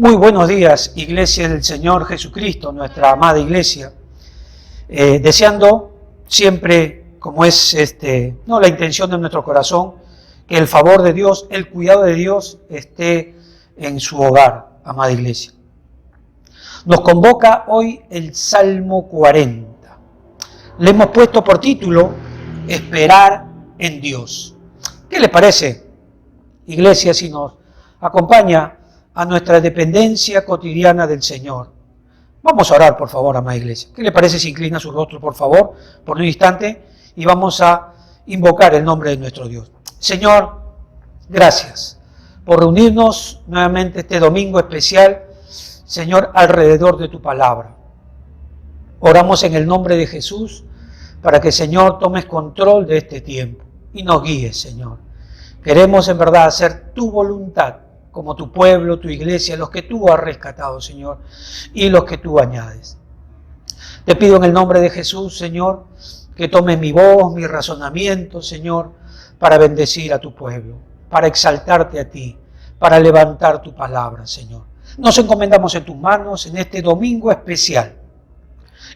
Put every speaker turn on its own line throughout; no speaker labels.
Muy buenos días, Iglesia del Señor Jesucristo, nuestra amada Iglesia. Deseando siempre, como es la intención de nuestro corazón, que el favor de Dios, el cuidado de Dios esté en su hogar, amada Iglesia. Nos convoca hoy el Salmo 40. Le hemos puesto por título Esperar en Dios. ¿Qué le parece, Iglesia, si nos acompaña a nuestra dependencia cotidiana del Señor? Vamos a orar, por favor, amada Iglesia. ¿Qué le parece si inclina su rostro, por favor, por un instante, y vamos a invocar el nombre de nuestro Dios? Señor, gracias por reunirnos nuevamente este domingo especial, Señor, alrededor de tu palabra. Oramos en el nombre de Jesús para que, Señor, tomes control de este tiempo y nos guíes, Señor. Queremos en verdad hacer tu voluntad, como tu pueblo, tu iglesia, los que tú has rescatado, Señor, y los que tú añades. Te pido en el nombre de Jesús, Señor, que tomes mi voz, mi razonamiento, Señor, para bendecir a tu pueblo, para exaltarte a ti, para levantar tu palabra, Señor. Nos encomendamos en tus manos en este domingo especial.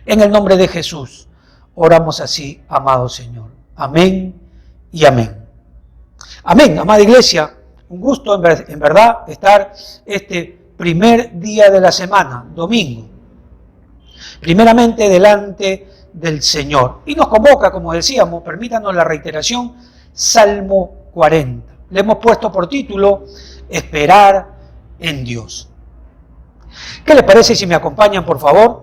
En el nombre de Jesús, oramos así, amado Señor. Amén y amén. Amén, amada Iglesia. Un gusto en verdad estar este primer día de la semana, domingo, primeramente delante del Señor. Y nos convoca, como decíamos, permítanos la reiteración, Salmo 40. Le hemos puesto por título Esperar en Dios. ¿Qué les parece si me acompañan, por favor,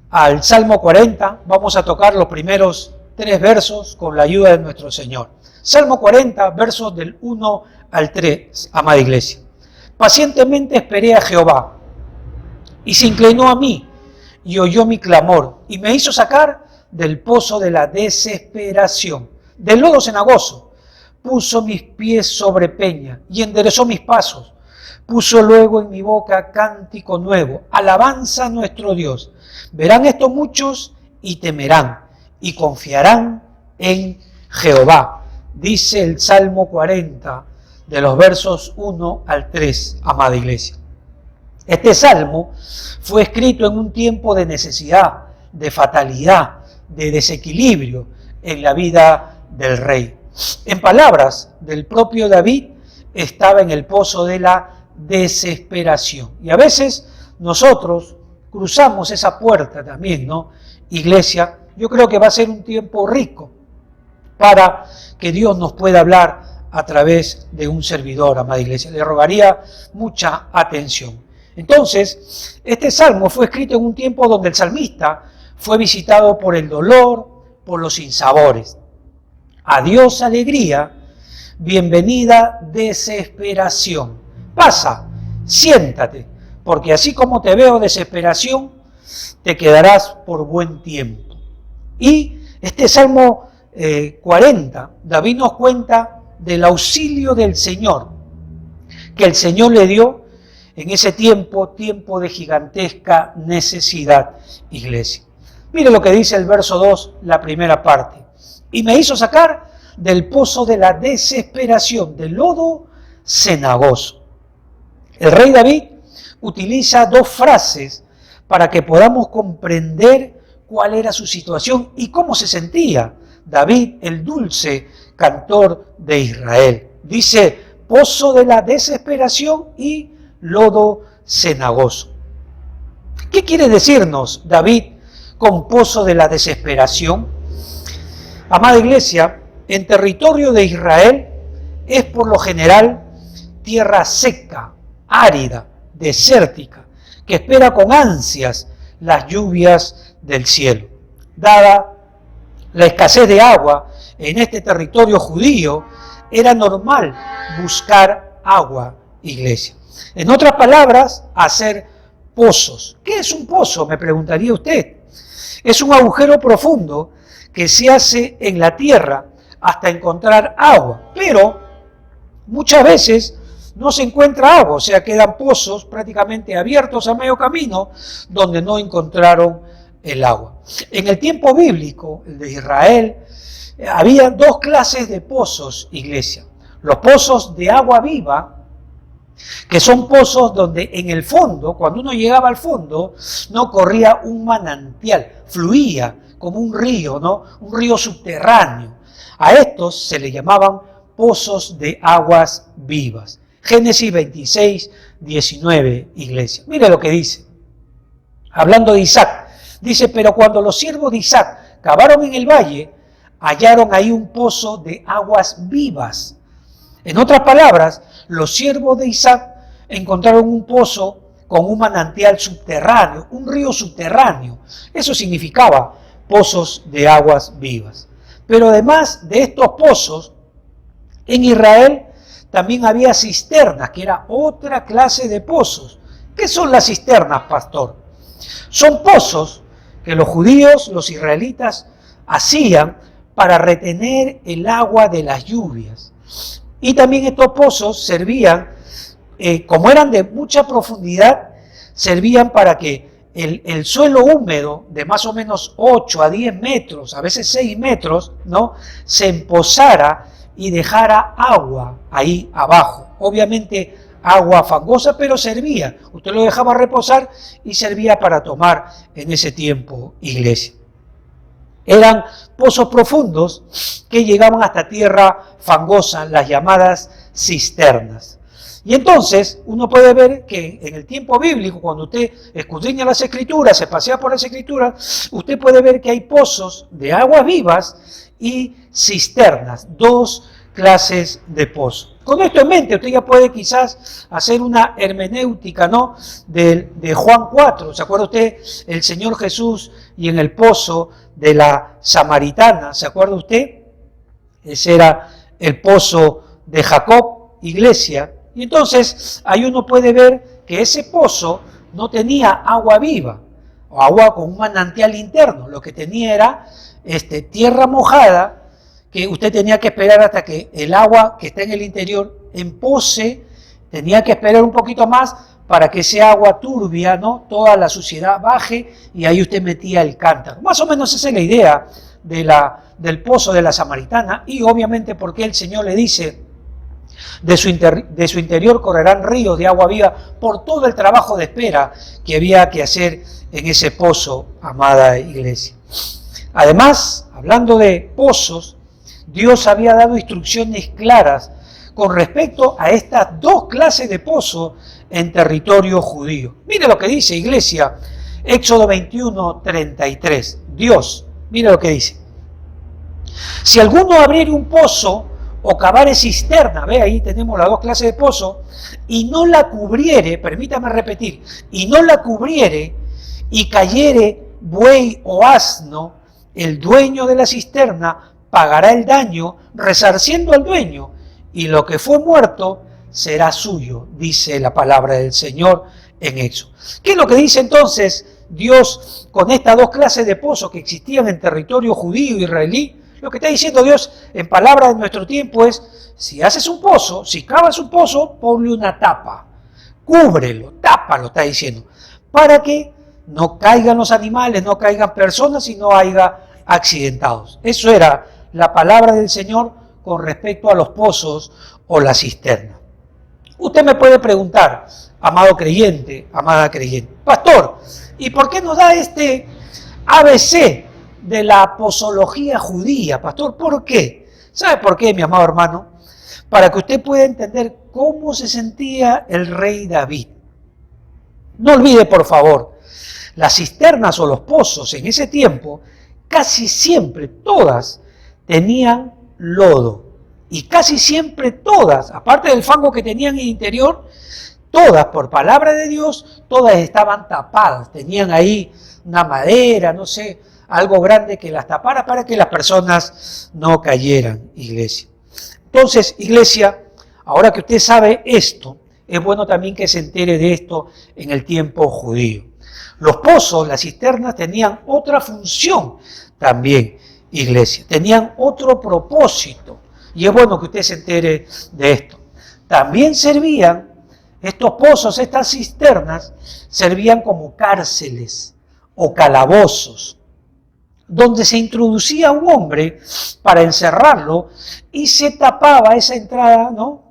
al Salmo 40? Vamos a tocar los primeros 3 versos con la ayuda de nuestro Señor. Salmo 40, versos del 1 al 3, amada Iglesia. Pacientemente esperé a Jehová, y se inclinó a mí, y oyó mi clamor, y me hizo sacar del pozo de la desesperación, del lodo cenagoso. Puso mis pies sobre peña, y enderezó mis pasos. Puso luego en mi boca cántico nuevo, alabanza a nuestro Dios. Verán esto muchos, y temerán, y confiarán en Jehová. Dice el Salmo 40, de los versos 1 al 3, amada Iglesia. Este salmo fue escrito en un tiempo de necesidad, de fatalidad, de desequilibrio en la vida del rey. En palabras del propio David, estaba en el pozo de la desesperación. Y a veces nosotros cruzamos esa puerta también, ¿no? Iglesia, yo creo que va a ser un tiempo rico para que Dios nos pueda hablar a través de un servidor, amada Iglesia. Le rogaría mucha atención. Entonces, este salmo fue escrito en un tiempo donde el salmista fue visitado por el dolor, por los sinsabores. Adiós alegría, bienvenida desesperación. Pasa, siéntate, porque así como te veo desesperación, te quedarás por buen tiempo. Y este Salmo 40, David nos cuenta del auxilio del Señor, que el Señor le dio en ese tiempo de gigantesca necesidad, Iglesia. Mire lo que dice el verso 2, la primera parte. Y me hizo sacar del pozo de la desesperación, del lodo cenagoso. El rey David utiliza 2 frases para que podamos comprender cuál era su situación y cómo se sentía David, el dulce cantor de Israel. Dice, pozo de la desesperación y lodo cenagoso. ¿Qué quiere decirnos David con pozo de la desesperación? Amada Iglesia, en territorio de Israel es por lo general tierra seca, árida, desértica, que espera con ansias las lluvias del cielo. Dada la escasez de agua en este territorio judío, era normal buscar agua, Iglesia. En otras palabras, hacer pozos. ¿Qué es un pozo? Me preguntaría usted. Es un agujero profundo que se hace en la tierra hasta encontrar agua, pero muchas veces no se encuentra agua, o sea, quedan pozos prácticamente abiertos a medio camino donde no encontraron el agua. En el tiempo bíblico, el de Israel, había 2 clases de pozos, Iglesia. Los pozos de agua viva que son pozos donde en el fondo, cuando uno llegaba al fondo, no corría un manantial, fluía como un río, ¿no? Un río subterráneo. A estos se le llamaban pozos de aguas vivas. Génesis 26, 19, iglesia. Mire lo que dice. Hablando de Isaac, dice, pero cuando los siervos de Isaac cavaron en el valle, hallaron ahí un pozo de aguas vivas. En otras palabras, los siervos de Isaac encontraron un pozo con un manantial subterráneo, un río subterráneo. Eso significaba pozos de aguas vivas. Pero además de estos pozos, en Israel también había cisternas, que era otra clase de pozos. ¿Qué son las cisternas, pastor? Son pozos que los judíos, los israelitas, hacían para retener el agua de las lluvias. Y también estos pozos servían, como eran de mucha profundidad, servían para que el suelo húmedo de más o menos 8 a 10 metros, a veces 6 metros, ¿no?, se empozara y dejara agua ahí abajo. Obviamente agua fangosa, pero servía. Usted lo dejaba reposar y servía para tomar en ese tiempo, iglesia. Eran pozos profundos que llegaban hasta tierra fangosa, las llamadas cisternas. Y entonces uno puede ver que en el tiempo bíblico, cuando usted escudriña las Escrituras, se pasea por las Escrituras, usted puede ver que hay pozos de aguas vivas y cisternas, dos clases de pozos. Con esto en mente, usted ya puede quizás hacer una hermenéutica, ¿no?, de Juan 4. ¿Se acuerda usted? El Señor Jesús y en el pozo de la Samaritana. ¿Se acuerda usted? Ese era el pozo de Jacob, iglesia. Y entonces ahí uno puede ver que ese pozo no tenía agua viva o agua con un manantial interno. Lo que tenía era tierra mojada, que usted tenía que esperar hasta que el agua que está en el interior empose, tenía que esperar un poquito más para que ese agua turbia, ¿no?, toda la suciedad baje, y ahí usted metía el cántaro. Más o menos esa es la idea del pozo de la Samaritana, y obviamente porque el Señor le dice, de su interior correrán ríos de agua viva, por todo el trabajo de espera que había que hacer en ese pozo, amada iglesia. Además, hablando de pozos, Dios había dado instrucciones claras con respecto a estas dos clases de pozos en territorio judío. Mire lo que dice, iglesia, Éxodo 21, 33. Dios, mire lo que dice. Si alguno abriere un pozo o cavare cisterna, ve, ahí tenemos las dos clases de pozo, y no la cubriere, permítame repetir, y no la cubriere, y cayere buey o asno, el dueño de la cisterna pagará el daño resarciendo al dueño, y lo que fue muerto será suyo, dice la palabra del Señor en Éxodo. ¿Qué es lo que dice entonces Dios con estas dos clases de pozos que existían en territorio judío e israelí? Lo que está diciendo Dios en palabras de nuestro tiempo es, si haces un pozo, si cavas un pozo, ponle una tapa, cúbrelo, tápalo, está diciendo, para que no caigan los animales, no caigan personas y no haya accidentados. Eso era la palabra del Señor con respecto a los pozos o la cisterna. Usted me puede preguntar, amado creyente, amada creyente, pastor, ¿y por qué nos da este ABC de la posología judía, pastor? ¿Por qué? ¿Sabe por qué, mi amado hermano? Para que usted pueda entender cómo se sentía el rey David. No olvide, por favor, las cisternas o los pozos en ese tiempo, casi siempre todas tenían lodo. Y casi siempre todas, aparte del fango que tenían en el interior, todas, por palabra de Dios, todas estaban tapadas. Tenían ahí una madera, no sé, algo grande que las tapara para que las personas no cayeran, iglesia. Entonces, iglesia, ahora que usted sabe esto, es bueno también que se entere de esto en el tiempo judío. Los pozos, las cisternas, tenían otra función también, iglesia. Tenían otro propósito. Y es bueno que usted se entere de esto. También servían, estos pozos, estas cisternas, servían como cárceles o calabozos, donde se introducía un hombre para encerrarlo y se tapaba esa entrada, ¿no?,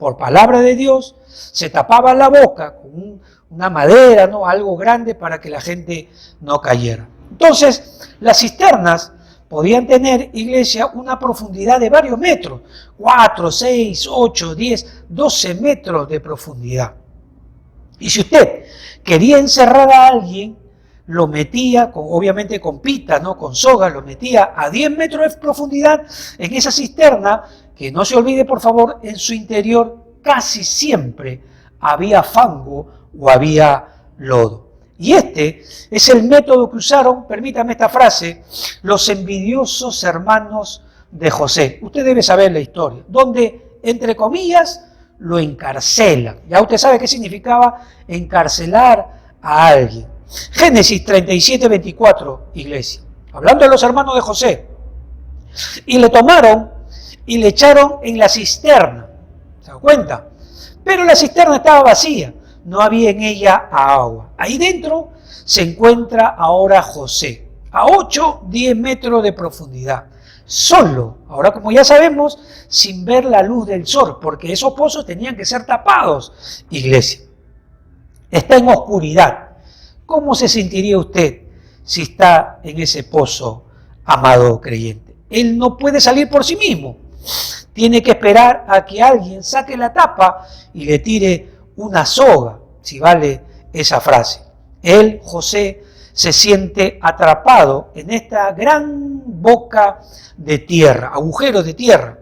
por palabra de Dios, se tapaba la boca con una madera, ¿no? Algo grande para que la gente no cayera. Entonces, las cisternas podían tener, iglesia, una profundidad de varios metros, 4, 6, 8, 10, 12 metros de profundidad. Y si usted quería encerrar a alguien, lo metía, obviamente con pita, ¿no? Con soga, lo metía a 10 metros de profundidad en esa cisterna, que no se olvide, por favor, en su interior casi siempre había fango o había lodo. Y este es el método que usaron, permítame esta frase, los envidiosos hermanos de José. Usted debe saber la historia, donde, entre comillas, lo encarcelan. Ya usted sabe qué significaba encarcelar a alguien. Génesis 37, 24, iglesia. Hablando de los hermanos de José. Y le tomaron y le echaron en la cisterna. ¿Se da cuenta? Pero la cisterna estaba vacía. No había en ella agua. Ahí dentro se encuentra ahora José. A 8, 10 metros de profundidad. Solo, ahora como ya sabemos, sin ver la luz del sol, porque esos pozos tenían que ser tapados, iglesia. Está en oscuridad. ¿Cómo se sentiría usted si está en ese pozo, amado creyente? Él no puede salir por sí mismo. Tiene que esperar a que alguien saque la tapa y le tire una soga, si vale esa frase. Él, José, se siente atrapado en esta gran boca de tierra, agujero de tierra,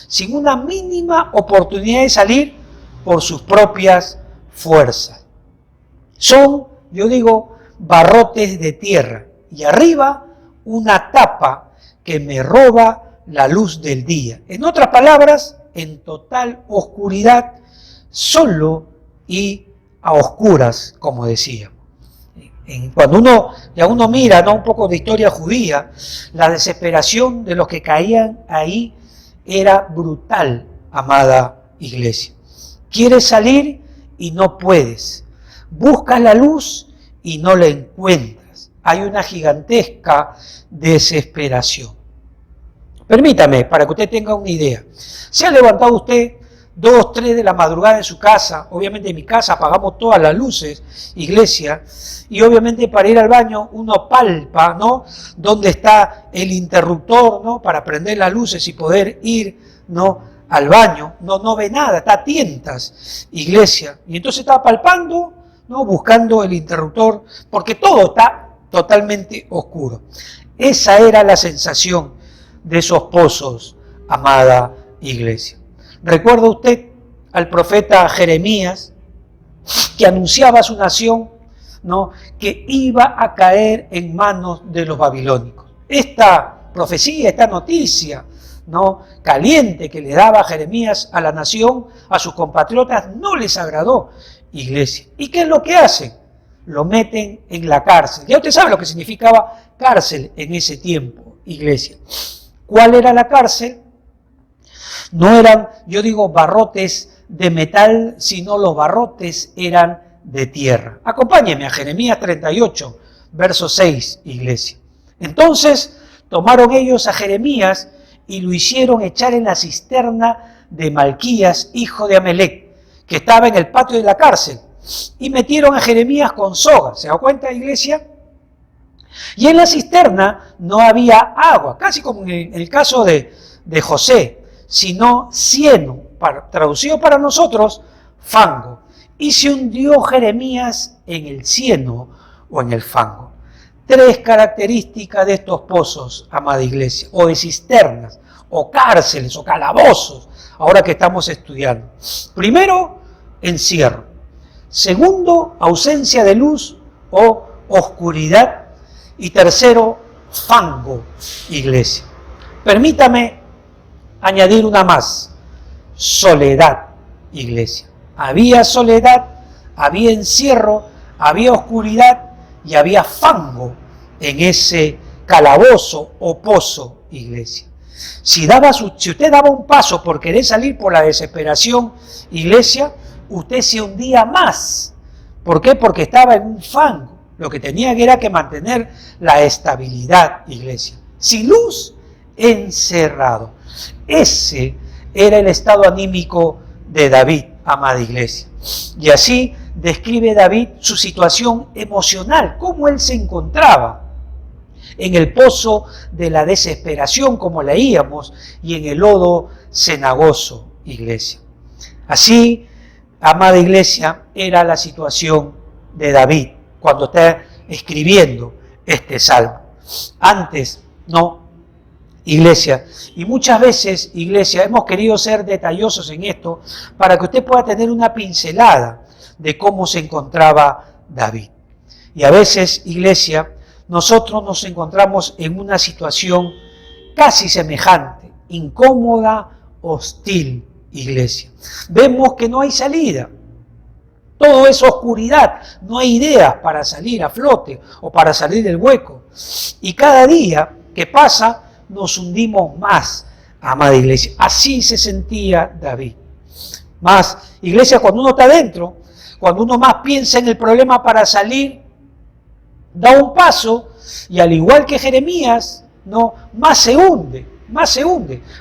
sin una mínima oportunidad de salir por sus propias fuerzas. Son, yo digo, barrotes de tierra y arriba una tapa que me roba la luz del día. En otras palabras, en total oscuridad, solo y a oscuras, como decía. Cuando uno mira, ¿no?, un poco de historia judía, la desesperación de los que caían ahí era brutal, amada iglesia. Quieres salir y no puedes. Buscas la luz y no la encuentras. Hay una gigantesca desesperación. Permítame, para que usted tenga una idea. ¿Se ha levantado usted 2, 3 de la madrugada en su casa? Obviamente en mi casa apagamos todas las luces, iglesia, y obviamente para ir al baño uno palpa, ¿no?, dónde está el interruptor, ¿no?, para prender las luces y poder ir, ¿no?, al baño. No ve nada, está a tientas, iglesia, y entonces está palpando, ¿no?, buscando el interruptor, porque todo está totalmente oscuro. Esa era la sensación de esos pozos, amada iglesia. ¿Recuerda usted al profeta Jeremías, que anunciaba a su nación, ¿no?, que iba a caer en manos de los babilónicos? Esta profecía, esta noticia, ¿no?, caliente que le daba Jeremías a la nación, a sus compatriotas, no les agradó, iglesia. ¿Y qué es lo que hacen? Lo meten en la cárcel. Ya usted sabe lo que significaba cárcel en ese tiempo, iglesia. ¿Cuál era la cárcel? No eran, yo digo, barrotes de metal, sino los barrotes eran de tierra. Acompáñenme a Jeremías 38, verso 6, iglesia. Entonces tomaron ellos a Jeremías y lo hicieron echar en la cisterna de Malquías, hijo de Amelec, que estaba en el patio de la cárcel, y metieron a Jeremías con sogas. ¿Se da cuenta, iglesia? Y en la cisterna no había agua, casi como en el caso de José, sino cieno, traducido para nosotros, fango. Y se hundió Jeremías en el cieno o en el fango. 3 características de estos pozos, amada iglesia, o de cisternas, o cárceles, o calabozos, ahora que estamos estudiando. Primero, encierro. Segundo, ausencia de luz o oscuridad. Y tercero, fango, iglesia. Permítame añadir una más, soledad, iglesia. Había soledad, había encierro, había oscuridad y había fango en ese calabozo o pozo, iglesia. Si usted daba un paso por querer salir por la desesperación, iglesia, usted se hundía más. ¿Por qué? Porque estaba en un fango. Lo que tenía era que mantener la estabilidad, iglesia. Sin luz, encerrado. Ese era el estado anímico de David, amada iglesia. Y así describe David su situación emocional, cómo él se encontraba en el pozo de la desesperación, como leíamos, y en el lodo cenagoso, iglesia. Así, amada iglesia, era la situación de David cuando está escribiendo este salmo. Antes, no, iglesia. Y muchas veces, iglesia, hemos querido ser detallosos en esto para que usted pueda tener una pincelada de cómo se encontraba David. Y a veces, iglesia, nosotros nos encontramos en una situación casi semejante, incómoda, hostil, iglesia. Vemos que no hay salida. Todo es oscuridad, no hay ideas para salir a flote o para salir del hueco. Y cada día que pasa nos hundimos más, amada iglesia. Así se sentía David. Más, iglesia, cuando uno está adentro, cuando uno más piensa en el problema para salir, da un paso y al igual que Jeremías, no, más se hunde,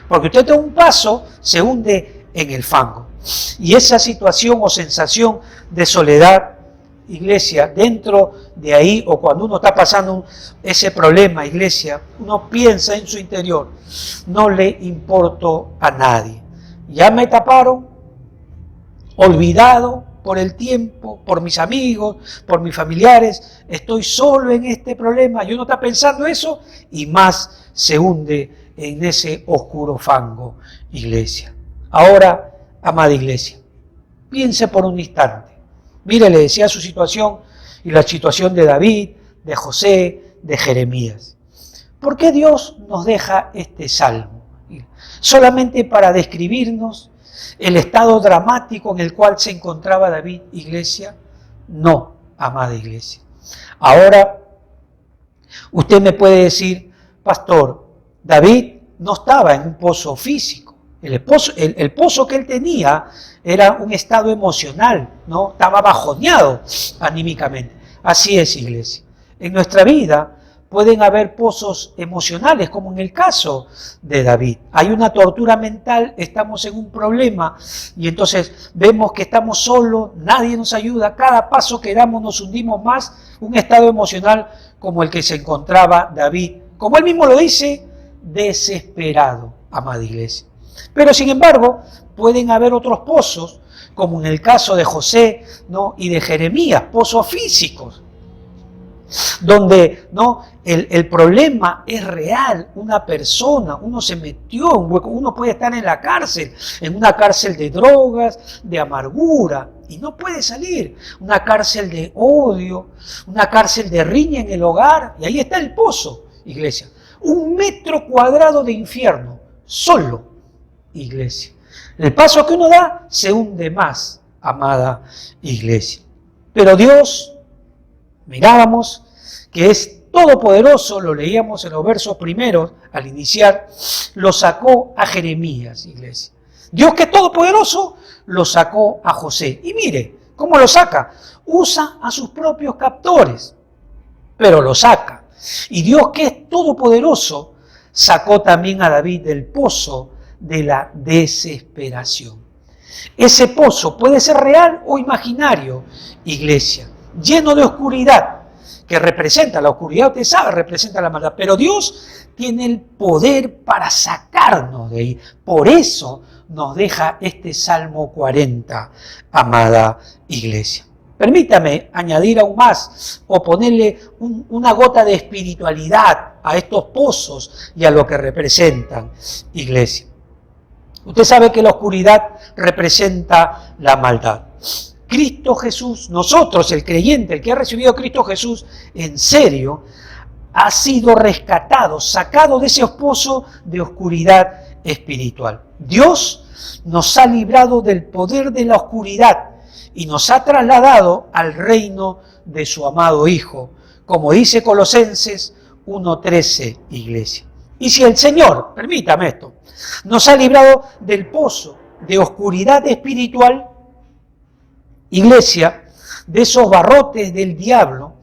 porque usted da un paso, se hunde en el fango. Y esa situación o sensación de soledad, iglesia, dentro de ahí o cuando uno está pasando ese problema, iglesia, uno piensa en su interior, no le importo a nadie. Ya me taparon, olvidado por el tiempo, por mis amigos, por mis familiares, estoy solo en este problema, y uno está pensando eso y más se hunde en ese oscuro fango, iglesia. Ahora, amada iglesia, piense por un instante. Mire, le decía su situación y la situación de David, de José, de Jeremías. ¿Por qué Dios nos deja este salmo? ¿Solamente para describirnos el estado dramático en el cual se encontraba David, iglesia? No, amada iglesia. Ahora, usted me puede decir, pastor, David no estaba en un pozo físico. El pozo que él tenía era un estado emocional, ¿no? Estaba bajoneado anímicamente. Así es, iglesia. En nuestra vida pueden haber pozos emocionales, como en el caso de David. Hay una tortura mental, estamos en un problema y entonces vemos que estamos solos, nadie nos ayuda, cada paso que damos nos hundimos más, un estado emocional como el que se encontraba David. Como él mismo lo dice, desesperado, amada iglesia. Pero sin embargo, pueden haber otros pozos, como en el caso de José, ¿no? Y de Jeremías, pozos físicos, donde ¿no? el problema es real, una persona, uno se metió en un hueco, uno puede estar en la cárcel, en una cárcel de drogas, de amargura, y no puede salir, una cárcel de odio, una cárcel de riña en el hogar, y ahí está el pozo, iglesia, 1 metro cuadrado de infierno, solo, iglesia. El paso que uno da se hunde más, amada iglesia. Pero Dios, mirábamos que es todopoderoso, lo leíamos en los versos primeros al iniciar, lo sacó a Jeremías, iglesia. Dios que es todopoderoso, lo sacó a José. Y mire, ¿cómo lo saca? Usa a sus propios captores, pero lo saca. Y Dios que es todopoderoso, sacó también a David del pozo de la desesperación. Ese pozo puede ser real o imaginario, iglesia, lleno de oscuridad, que representa la oscuridad, usted sabe, representa la maldad, pero Dios tiene el poder para sacarnos de ahí. Por eso nos deja este Salmo 40, amada iglesia. Permítame añadir aún más o ponerle una gota de espiritualidad a estos pozos y a lo que representan, iglesia. Usted sabe que la oscuridad representa la maldad. Cristo Jesús, nosotros, el creyente, el que ha recibido a Cristo Jesús en serio, ha sido rescatado, sacado de ese pozo de oscuridad espiritual. Dios nos ha librado del poder de la oscuridad y nos ha trasladado al reino de su amado Hijo, como dice Colosenses 1:13, iglesia. Y si el Señor, permítame esto, nos ha librado del pozo de oscuridad espiritual, iglesia, de esos barrotes del diablo,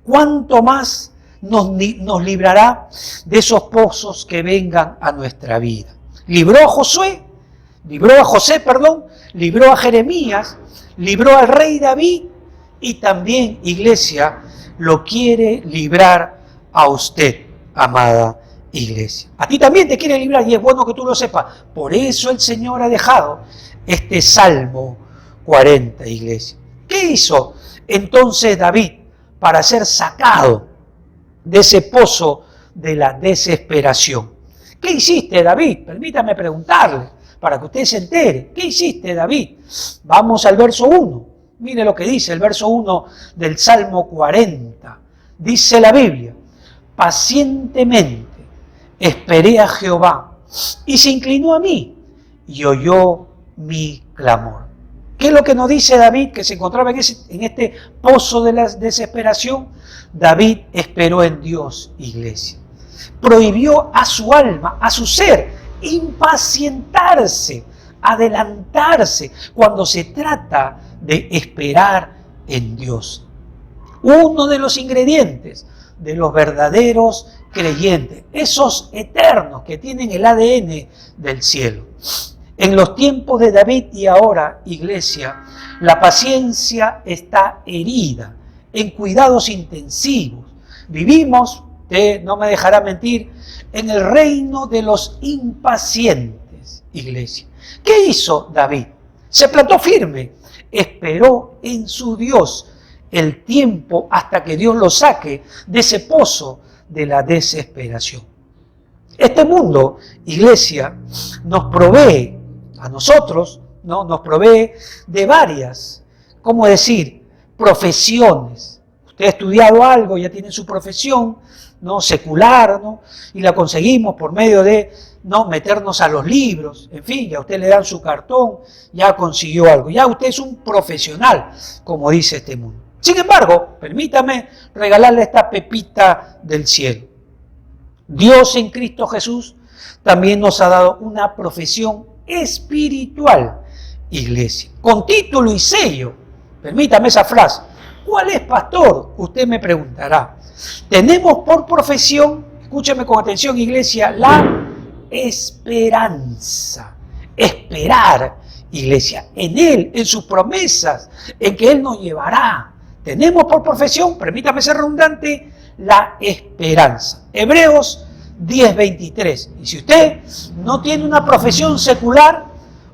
¿cuánto más nos librará de esos pozos que vengan a nuestra vida? Libró a José, libró a Jeremías, libró al rey David y también, iglesia, lo quiere librar a usted, amada iglesia. A ti también te quiere librar y es bueno que tú lo sepas. Por eso el Señor ha dejado este Salmo 40, iglesia. ¿Qué hizo entonces David para ser sacado de ese pozo de la desesperación? ¿Qué hiciste, David? Permítame preguntarle para que usted se entere. ¿Qué hiciste, David? Vamos al verso 1. Mire lo que dice el verso 1 del Salmo 40. Dice la Biblia: pacientemente esperé a Jehová y se inclinó a mí y oyó mi clamor. ¿Qué es lo que nos dice David que se encontraba en este pozo de la desesperación? David esperó en Dios, iglesia. Prohibió a su alma, a su ser, impacientarse, adelantarse cuando se trata de esperar en Dios. Uno de los ingredientes de los verdaderos creyentes, esos eternos que tienen el ADN del cielo. En los tiempos de David y ahora, iglesia, la paciencia está herida en cuidados intensivos. Vivimos, usted no me dejará mentir, en el reino de los impacientes, iglesia. ¿Qué hizo David? Se plantó firme, esperó en su Dios el tiempo hasta que Dios lo saque de ese pozo de la desesperación. Este mundo, iglesia, nos provee a nosotros, ¿no? Nos provee de varias, ¿cómo decir?, profesiones. Usted ha estudiado algo, ya tiene su profesión, ¿no?, secular, ¿no?, y la conseguimos por medio de, ¿no?, meternos a los libros. En fin, ya usted le dan su cartón, ya consiguió algo. Ya usted es un profesional, como dice este mundo. Sin embargo, permítame regalarle esta pepita del cielo. Dios en Cristo Jesús también nos ha dado una profesión espiritual, iglesia, con título y sello. Permítame esa frase. ¿Cuál es, pastor? Usted me preguntará. Tenemos por profesión, escúcheme con atención, iglesia, la esperanza. Esperar, iglesia, en Él, en sus promesas, en que Él nos llevará. Tenemos por profesión, permítame ser redundante, la esperanza. Hebreos 10:23. Y si usted no tiene una profesión secular,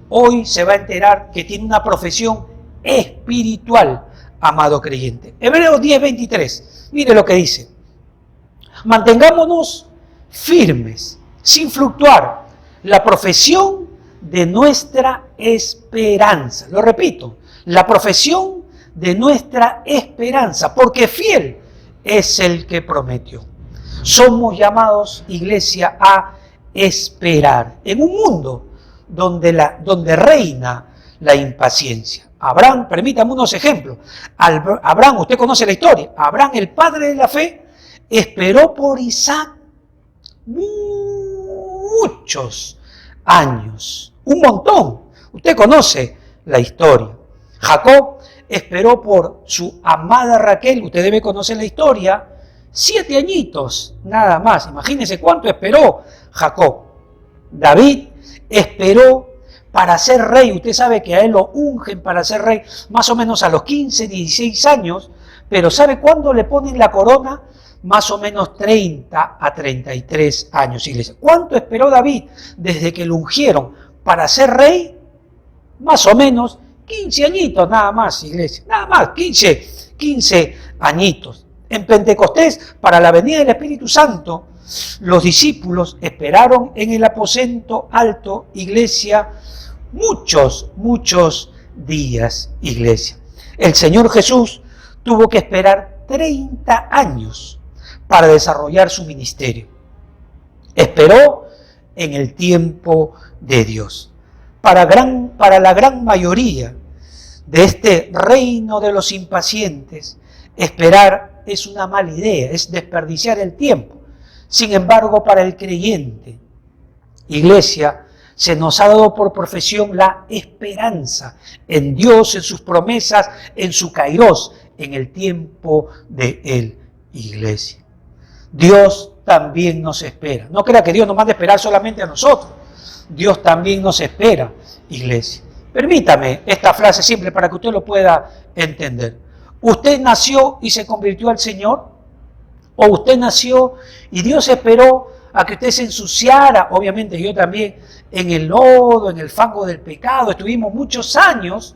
hoy se va a enterar que tiene una profesión espiritual, amado creyente. Hebreos 10:23. Mire lo que dice. Mantengámonos firmes, sin fluctuar, la profesión de nuestra esperanza. Lo repito, la profesión de nuestra esperanza, porque fiel es el que prometió. Somos llamados, iglesia, a esperar en un mundo donde reina la impaciencia. Abraham, permítame unos ejemplos. Abraham, usted conoce la historia. Abraham, el padre de la fe, esperó por Isaac muchos años, un montón. Usted conoce la historia. Jacob esperó por su amada Raquel, usted debe conocer la historia, 7 añitos, nada más. Imagínense cuánto esperó Jacob. David esperó para ser rey. Usted sabe que a él lo ungen para ser rey más o menos a los 15, 16 años, pero ¿sabe cuándo le ponen la corona? Más o menos 30 a 33 años, iglesia. ¿Cuánto esperó David desde que lo ungieron para ser rey? Más o menos 15 añitos, nada más, iglesia. Nada más, 15 añitos. En Pentecostés, para la venida del Espíritu Santo, los discípulos esperaron en el aposento alto, iglesia, muchos días, iglesia. El Señor Jesús tuvo que esperar 30 años para desarrollar su ministerio. Esperó en el tiempo de Dios. Para la gran mayoría de este reino de los impacientes, esperar es una mala idea, es desperdiciar el tiempo. Sin embargo, para el creyente, iglesia, se nos ha dado por profesión la esperanza en Dios, en sus promesas, en su kairos, en el tiempo de Él, iglesia. Dios también nos espera. No crea que Dios nos manda a esperar solamente a nosotros. Dios también nos espera, iglesia. Permítame esta frase simple para que usted lo pueda entender. ¿Usted nació y se convirtió al Señor? ¿O usted nació y Dios esperó a que usted se ensuciara? Obviamente yo también, en el lodo, en el fango del pecado, estuvimos muchos años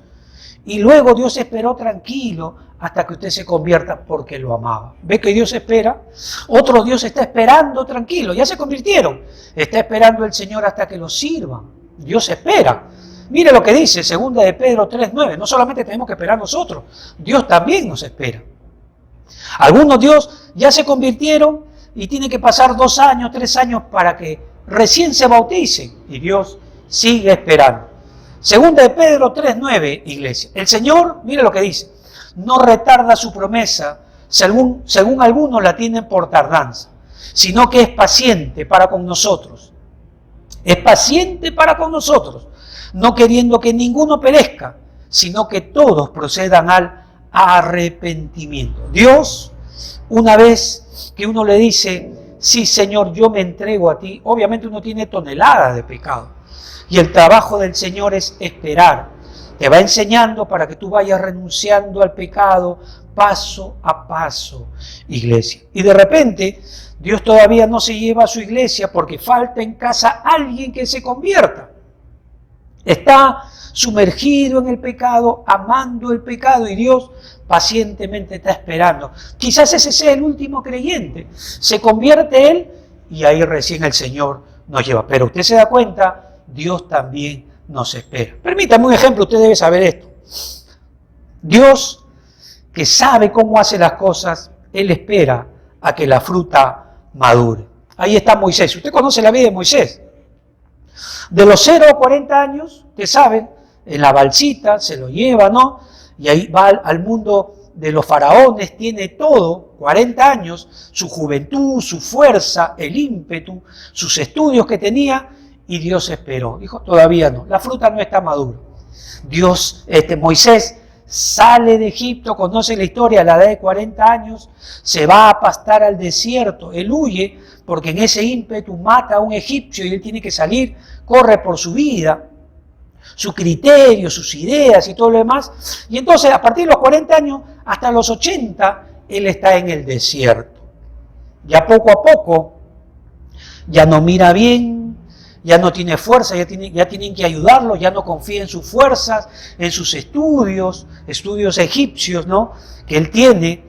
y luego Dios esperó tranquilo hasta que usted se convierta porque lo amaba. ¿Ve que Dios espera? Otro Dios está esperando tranquilo, ya se convirtieron. Está esperando el Señor hasta que lo sirvan. Dios espera. Mire lo que dice 2 de Pedro 3:9. No solamente tenemos que esperar nosotros, Dios también nos espera. Algunos Dios ya se convirtieron y tiene que pasar 2 años, 3 años para que recién se bauticen. Y Dios sigue esperando. 2 de Pedro 3:9, iglesia. El Señor, mire lo que dice, no retarda su promesa, según algunos la tienen por tardanza, sino que es paciente para con nosotros. Es paciente para con nosotros, no queriendo que ninguno perezca, sino que todos procedan al arrepentimiento. Dios, una vez que uno le dice, sí Señor, yo me entrego a ti, obviamente uno tiene toneladas de pecado. Y el trabajo del Señor es esperar. Te va enseñando para que tú vayas renunciando al pecado paso a paso, iglesia. Y de repente, Dios todavía no se lleva a su iglesia porque falta en casa alguien que se convierta. Está sumergido en el pecado, amando el pecado y Dios pacientemente está esperando. Quizás ese sea el último creyente. Se convierte él y ahí recién el Señor nos lleva. Pero usted se da cuenta, Dios también nos espera. Permítame un ejemplo, usted debe saber esto. Dios, que sabe cómo hace las cosas, Él espera a que la fruta madure. Ahí está Moisés. Usted conoce la vida de Moisés. De los 0 a 40 años, usted sabe, en la balsita se lo lleva, ¿no? Y ahí va al mundo de los faraones, tiene todo, 40 años, su juventud, su fuerza, el ímpetu, sus estudios que tenía, y Dios esperó. Dijo, todavía no, la fruta no está madura. Moisés sale de Egipto, conoce la historia, a la edad de 40 años, se va a pastar al desierto, él huye, porque en ese ímpetu mata a un egipcio y él tiene que salir, corre por su vida, su criterio, sus ideas y todo lo demás. Y entonces, a partir de los 40 años, hasta los 80, él está en el desierto. Ya poco a poco, ya no mira bien, ya no tiene fuerza, ya tienen que ayudarlo, ya no confía en sus fuerzas, en sus estudios egipcios, ¿no?, que él tiene.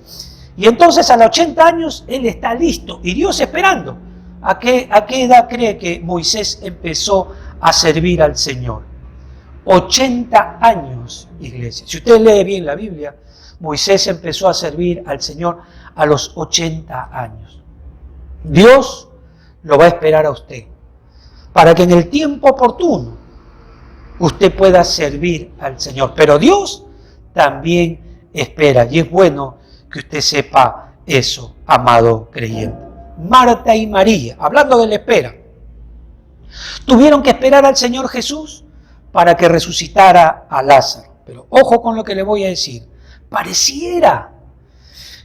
Y entonces a los 80 años él está listo y Dios esperando. ¿A qué edad cree que Moisés empezó a servir al Señor? 80 años, iglesia. Si usted lee bien la Biblia, Moisés empezó a servir al Señor a los 80 años. Dios lo va a esperar a usted, para que en el tiempo oportuno usted pueda servir al Señor. Pero Dios también espera, y es bueno que usted sepa eso, amado creyente. Marta y María, hablando de la espera, tuvieron que esperar al Señor Jesús para que resucitara a Lázaro. Pero ojo con lo que le voy a decir. Pareciera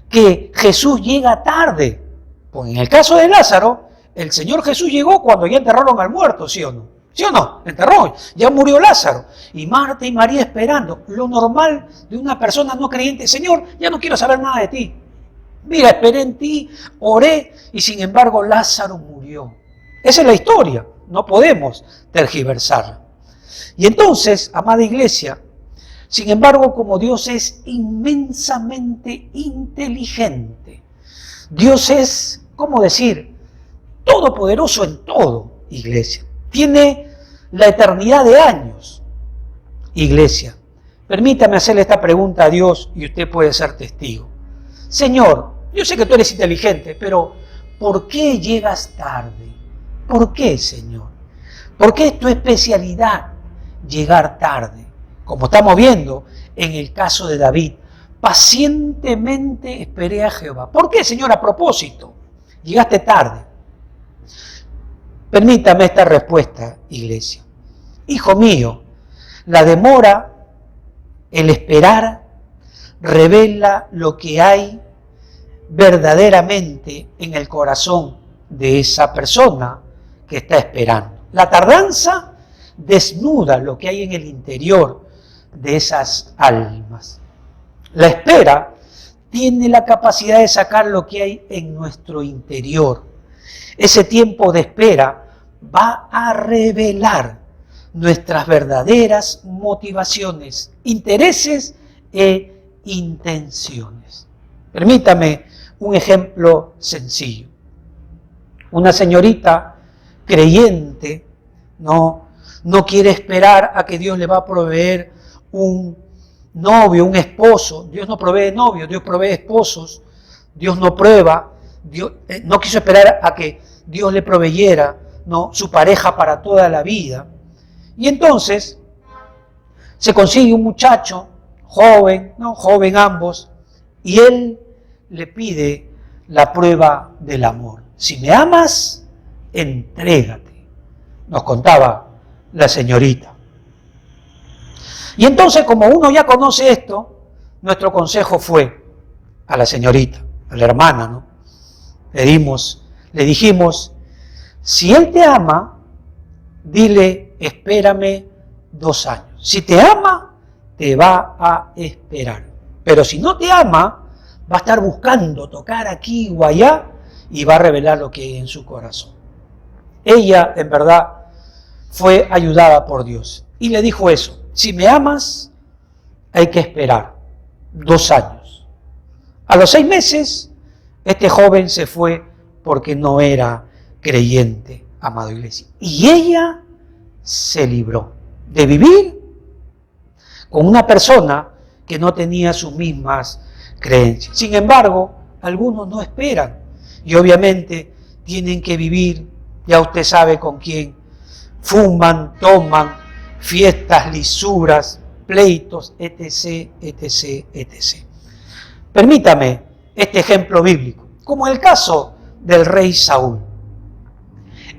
que Jesús llega tarde. Pues en el caso de Lázaro, el Señor Jesús llegó cuando ya enterraron al muerto, ¿sí o no? ¿Sí o no? Enterró, ya murió Lázaro. Y Marta y María esperando. Lo normal de una persona no creyente: Señor, ya no quiero saber nada de ti. Mira, esperé en ti, oré, y sin embargo Lázaro murió. Esa es la historia, no podemos tergiversarla. Y entonces, amada iglesia, sin embargo, como Dios es inmensamente inteligente, Dios es, ¿cómo decir?, todopoderoso en todo, iglesia. Tiene la eternidad de años, iglesia. Permítame hacerle esta pregunta a Dios y usted puede ser testigo. Señor, yo sé que tú eres inteligente, pero ¿por qué llegas tarde? ¿Por qué, Señor? ¿Por qué es tu especialidad llegar tarde? Como estamos viendo en el caso de David, pacientemente esperé a Jehová. ¿Por qué, Señor, a propósito llegaste tarde? Permítame esta respuesta, iglesia. Hijo mío, la demora, el esperar, revela lo que hay verdaderamente en el corazón de esa persona que está esperando. La tardanza desnuda lo que hay en el interior de esas almas. La espera tiene la capacidad de sacar lo que hay en nuestro interior. Ese tiempo de espera va a revelar nuestras verdaderas motivaciones, intereses e intenciones. Permítame un ejemplo sencillo. Una señorita creyente no quiere esperar a que Dios le va a proveer un novio, un esposo. Dios no provee novios, Dios provee esposos. Dios no prueba, Dios, no quiso esperar a que Dios le proveyera su pareja para toda la vida. Y entonces se consigue un muchacho joven, joven ambos, y él le pide la prueba del amor. Si me amas, entrégate, nos contaba la señorita. Y entonces, como uno ya conoce esto, nuestro consejo fue a la señorita, a la hermana, le dijimos, si él te ama, dile, espérame 2 años. Si te ama, te va a esperar. Pero si no te ama, va a estar buscando tocar aquí o allá y va a revelar lo que hay en su corazón. Ella, en verdad, fue ayudada por Dios y le dijo eso: si me amas, hay que esperar 2 años. A los 6 meses, este joven se fue porque no era creyente, amado iglesia. Y ella se libró de vivir con una persona que no tenía sus mismas creencias. Sin embargo, algunos no esperan y obviamente tienen que vivir, ya usted sabe con quién, fuman, toman, fiestas, lisuras, pleitos, etc., etc., etc. Permítame este ejemplo bíblico, como el caso del rey Saúl.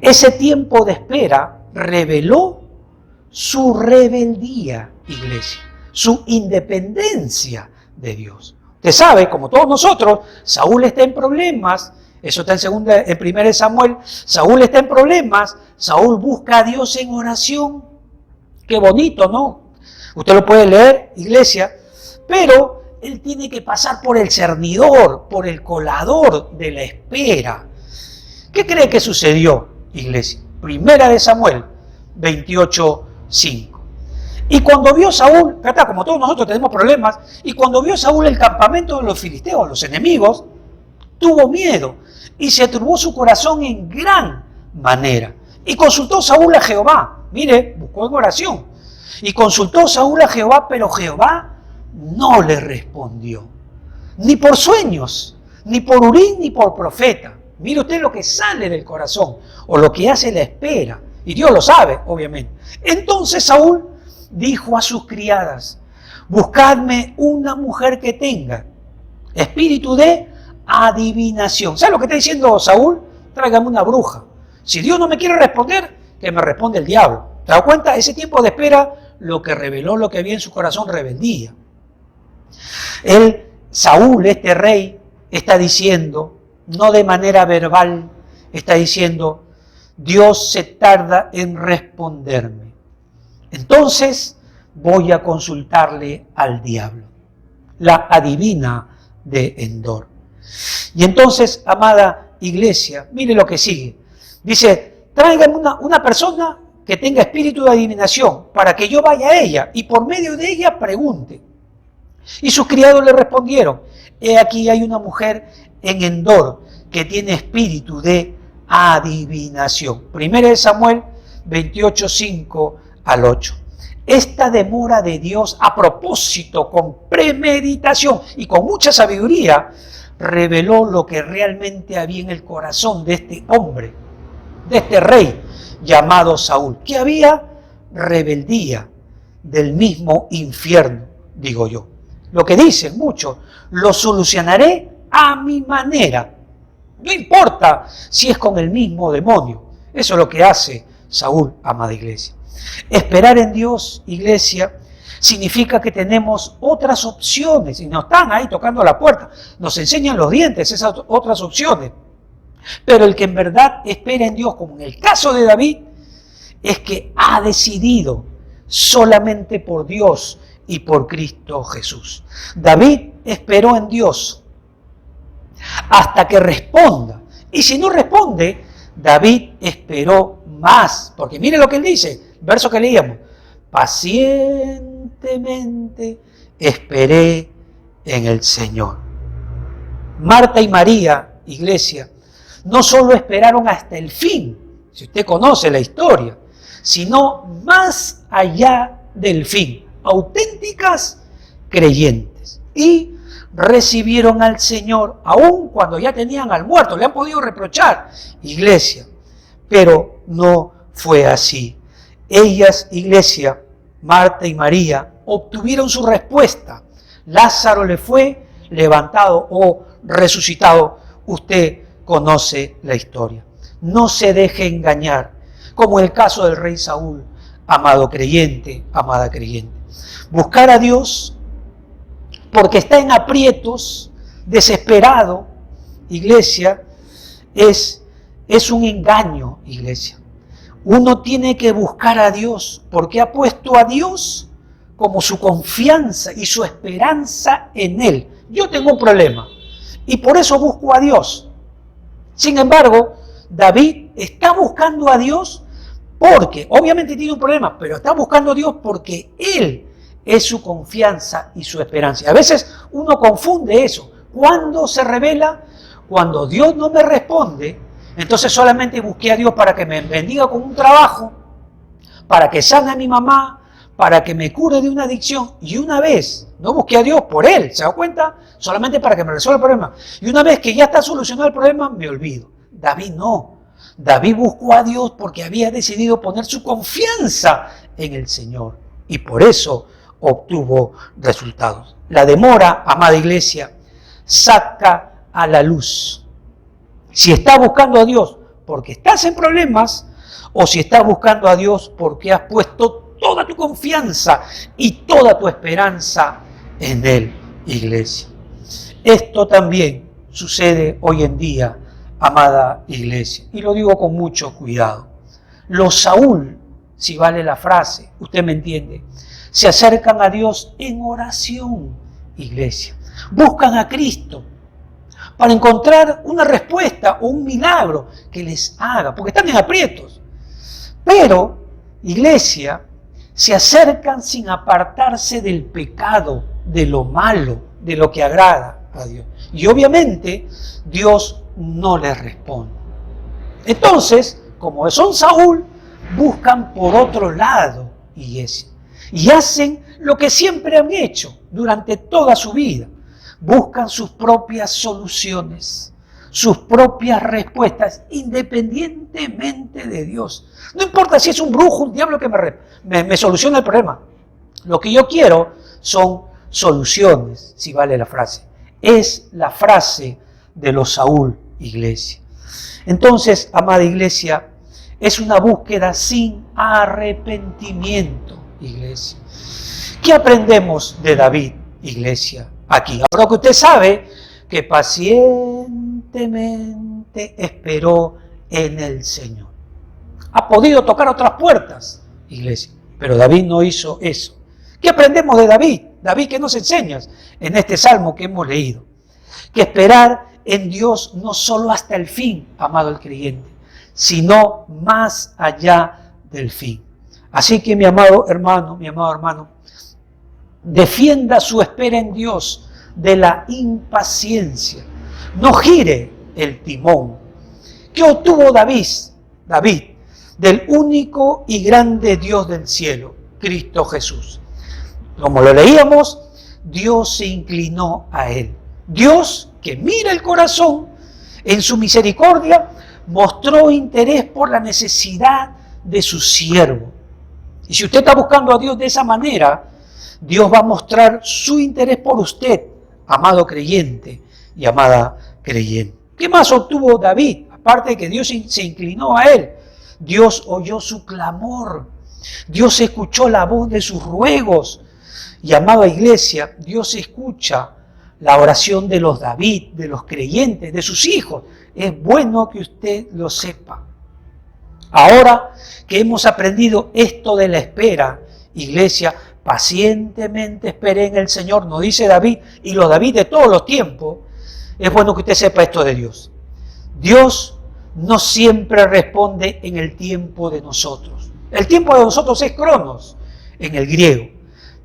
Ese tiempo de espera reveló su rebeldía, iglesia, su independencia de Dios. Usted sabe, como todos nosotros, Saúl está en problemas. Eso está en 1 Samuel. Saúl está en problemas. Saúl busca a Dios en oración. Qué bonito, ¿no? Usted lo puede leer, iglesia. Pero él tiene que pasar por el cernidor, por el colador de la espera. ¿Qué cree que sucedió, iglesia? 1 Samuel 28:5. Y cuando vio Saúl, como todos nosotros tenemos problemas, y cuando vio Saúl el campamento de los filisteos, los enemigos, tuvo miedo y se turbó su corazón en gran manera. Y consultó Saúl a Jehová. Mire, buscó en oración. Y consultó Saúl a Jehová, pero Jehová no le respondió. Ni por sueños, ni por Urim, ni por profeta. Mire usted lo que sale del corazón, o lo que hace la espera. Y Dios lo sabe, obviamente. Entonces Saúl dijo a sus criadas: buscadme una mujer que tenga espíritu de adivinación. ¿Sabe lo que está diciendo Saúl? Tráigame una bruja. Si Dios no me quiere responder, que me responde el diablo. ¿Te das cuenta? Ese tiempo de espera, lo que reveló lo que había en su corazón, rebeldía. Saúl, este rey, está diciendo, no de manera verbal, está diciendo: Dios se tarda en responderme. Entonces voy a consultarle al diablo, la adivina de Endor. Y entonces, amada iglesia, mire lo que sigue. Dice: tráigame una persona que tenga espíritu de adivinación para que yo vaya a ella y por medio de ella pregunte. Y sus criados le respondieron: he aquí hay una mujer en Endor que tiene espíritu de adivinación. 1 Samuel 28:5 al 8. Esta demora de Dios, a propósito, con premeditación y con mucha sabiduría, reveló lo que realmente había en el corazón de este hombre, de este rey llamado Saúl, que había rebeldía del mismo infierno, digo yo. Lo que dicen muchos: lo solucionaré a mi manera. No importa si es con el mismo demonio. Eso es lo que hace Saúl, amada iglesia. Esperar en Dios, iglesia, significa que tenemos otras opciones y nos están ahí tocando la puerta. Nos enseñan los dientes esas otras opciones. Pero el que en verdad espera en Dios, como en el caso de David, es que ha decidido solamente por Dios y por Cristo Jesús. David esperó en Dios hasta que responda. Y si no responde, David esperó más. Porque mire lo que él dice, el verso que leíamos. Pacientemente esperé en el Señor. Marta y María, iglesia, no solo esperaron hasta el fin, si usted conoce la historia, sino más allá del fin, auténticas creyentes. Y recibieron al Señor, aun cuando ya tenían al muerto, le han podido reprochar, iglesia, pero no fue así. Ellas, iglesia, Marta y María, obtuvieron su respuesta. Lázaro le fue levantado o resucitado. Usted conoce la historia. No se deje engañar, como el caso del rey Saúl, amado creyente, amada creyente. Buscar a Dios porque está en aprietos, desesperado, iglesia, es un engaño, iglesia. Uno tiene que buscar a Dios porque ha puesto a Dios como su confianza y su esperanza en Él. Yo tengo un problema y por eso busco a Dios. Sin embargo, David está buscando a Dios porque, obviamente tiene un problema, pero está buscando a Dios porque Él es su confianza y su esperanza. A veces uno confunde eso. ¿Cuándo se revela? Cuando Dios no me responde, entonces solamente busqué a Dios para que me bendiga con un trabajo, para que sane a mi mamá, para que me cure de una adicción. Y una vez, no busqué a Dios por Él, ¿se da cuenta? Solamente para que me resuelva el problema. Y una vez que ya está solucionado el problema, me olvido. David no. David buscó a Dios porque había decidido poner su confianza en el Señor. Y por eso obtuvo resultados. La demora, amada iglesia, saca a la luz. Si estás buscando a Dios porque estás en problemas, o si estás buscando a Dios porque has puesto toda tu confianza y toda tu esperanza en Él, iglesia. Esto también sucede hoy en día, amada iglesia, y lo digo con mucho cuidado. Los Saúl, si vale la frase, usted me entiende, se acercan a Dios en oración, iglesia. Buscan a Cristo para encontrar una respuesta o un milagro que les haga, porque están en aprietos. Pero, iglesia, se acercan sin apartarse del pecado, de lo malo, de lo que agrada a Dios. Y obviamente, Dios no les responde. Entonces, como son Saúl, buscan por otro lado, iglesia. Y hacen lo que siempre han hecho durante toda su vida. Buscan sus propias soluciones, sus propias respuestas, independientemente de Dios. No importa si es un brujo, un diablo que me soluciona el problema. Lo que yo quiero son soluciones, si vale la frase. Es la frase de los Saúl, iglesia. Entonces, amada iglesia, es una búsqueda sin arrepentimiento, iglesia. ¿Qué aprendemos de David, iglesia, aquí? Ahora que usted sabe que pacientemente esperó en el Señor. Ha podido tocar otras puertas, iglesia, pero David no hizo eso. ¿Qué aprendemos de David? David, ¿qué nos enseñas en este salmo que hemos leído? Que esperar en Dios no solo hasta el fin, amado el creyente, sino más allá del fin. Así que mi amado hermano, defienda su espera en Dios de la impaciencia. No gire el timón. ¿Qué obtuvo David? Del único y grande Dios del cielo, Cristo Jesús. Como lo leíamos, Dios se inclinó a Él. Dios, que mira el corazón, en su misericordia, mostró interés por la necesidad de su siervo. Y si usted está buscando a Dios de esa manera, Dios va a mostrar su interés por usted, amado creyente y amada creyente. ¿Qué más obtuvo David? Aparte de que Dios se inclinó a él, Dios oyó su clamor, Dios escuchó la voz de sus ruegos. Y amada iglesia, Dios escucha la oración de los David, de los creyentes, de sus hijos. Es bueno que usted lo sepa. Ahora que hemos aprendido esto de la espera, iglesia, pacientemente esperé en el Señor, nos dice David, y los David de todos los tiempos, es bueno que usted sepa esto de Dios. Dios no siempre responde en el tiempo de nosotros. El tiempo de nosotros es cronos en el griego,